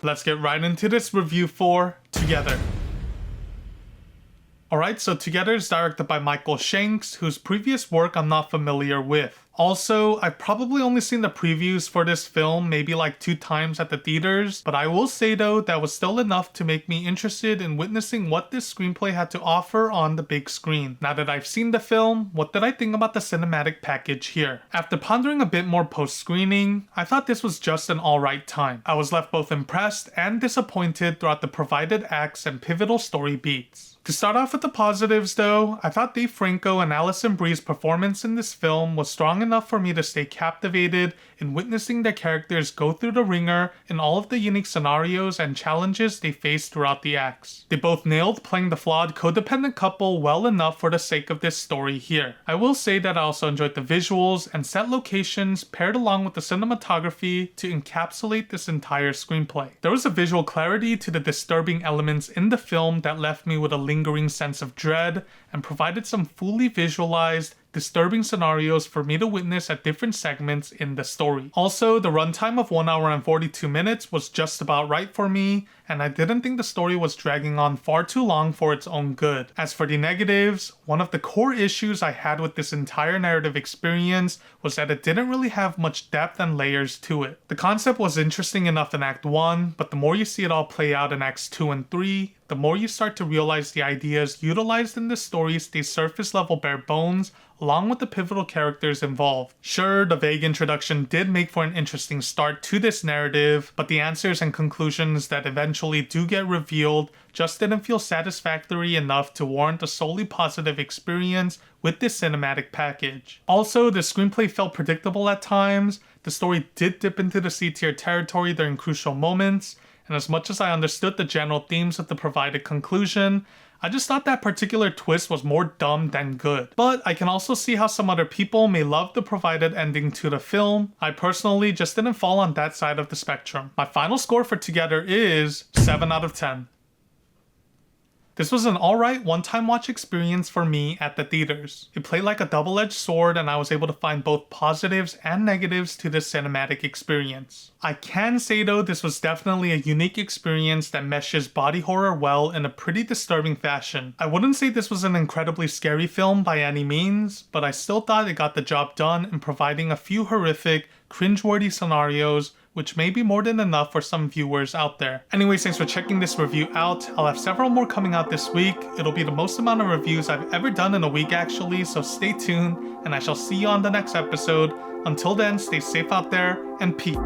Let's get right into this review for Together. Alright, so Together is directed by Michael Shanks, whose previous work I'm not familiar with. Also, I've probably only seen the previews for this film maybe like 2 times at the theaters, but I will say though that was still enough to make me interested in witnessing what this screenplay had to offer on the big screen. Now that I've seen the film, what did I think about the cinematic package here? After pondering a bit more post-screening, I thought this was just an alright time. I was left both impressed and disappointed throughout the provided acts and pivotal story beats. To start off with the positives though, I thought Dave Franco and Alison Brie's performance in this film was strong enough for me to stay captivated in witnessing their characters go through the ringer in all of the unique scenarios and challenges they faced throughout the acts. They both nailed playing the flawed codependent couple well enough for the sake of this story here. I will say that I also enjoyed the visuals and set locations paired along with the cinematography to encapsulate this entire screenplay. There was a visual clarity to the disturbing elements in the film that left me with a lingering sense of dread and provided some fully visualized, disturbing scenarios for me to witness at different segments in the story. Also, the runtime of 1 hour and 42 minutes was just about right for me, and I didn't think the story was dragging on far too long for its own good. As for the negatives, one of the core issues I had with this entire narrative experience was that it didn't really have much depth and layers to it. The concept was interesting enough in Act 1, but the more you see it all play out in Acts 2 and 3, the more you start to realize the ideas utilized in the story stay surface level bare bones, along with the pivotal characters involved. Sure, the vague introduction did make for an interesting start to this narrative, but the answers and conclusions that eventually do get revealed just didn't feel satisfactory enough to warrant a solely positive experience with this cinematic package. Also, the screenplay felt predictable at times, the story did dip into the C-tier territory during crucial moments, and as much as I understood the general themes of the provided conclusion, I just thought that particular twist was more dumb than good. But I can also see how some other people may love the provided ending to the film. I personally just didn't fall on that side of the spectrum. My final score for Together is 7 out of 10. This was an alright one-time watch experience for me at the theaters. It played like a double-edged sword and I was able to find both positives and negatives to this cinematic experience. I can say though this was definitely a unique experience that meshes body horror well in a pretty disturbing fashion. I wouldn't say this was an incredibly scary film by any means, but I still thought it got the job done in providing a few horrific, cringeworthy scenarios which may be more than enough for some viewers out there. Anyways, thanks for checking this review out. I'll have several more coming out this week. It'll be the most amount of reviews I've ever done in a week actually, so stay tuned and I shall see you on the next episode. Until then, stay safe out there and peace.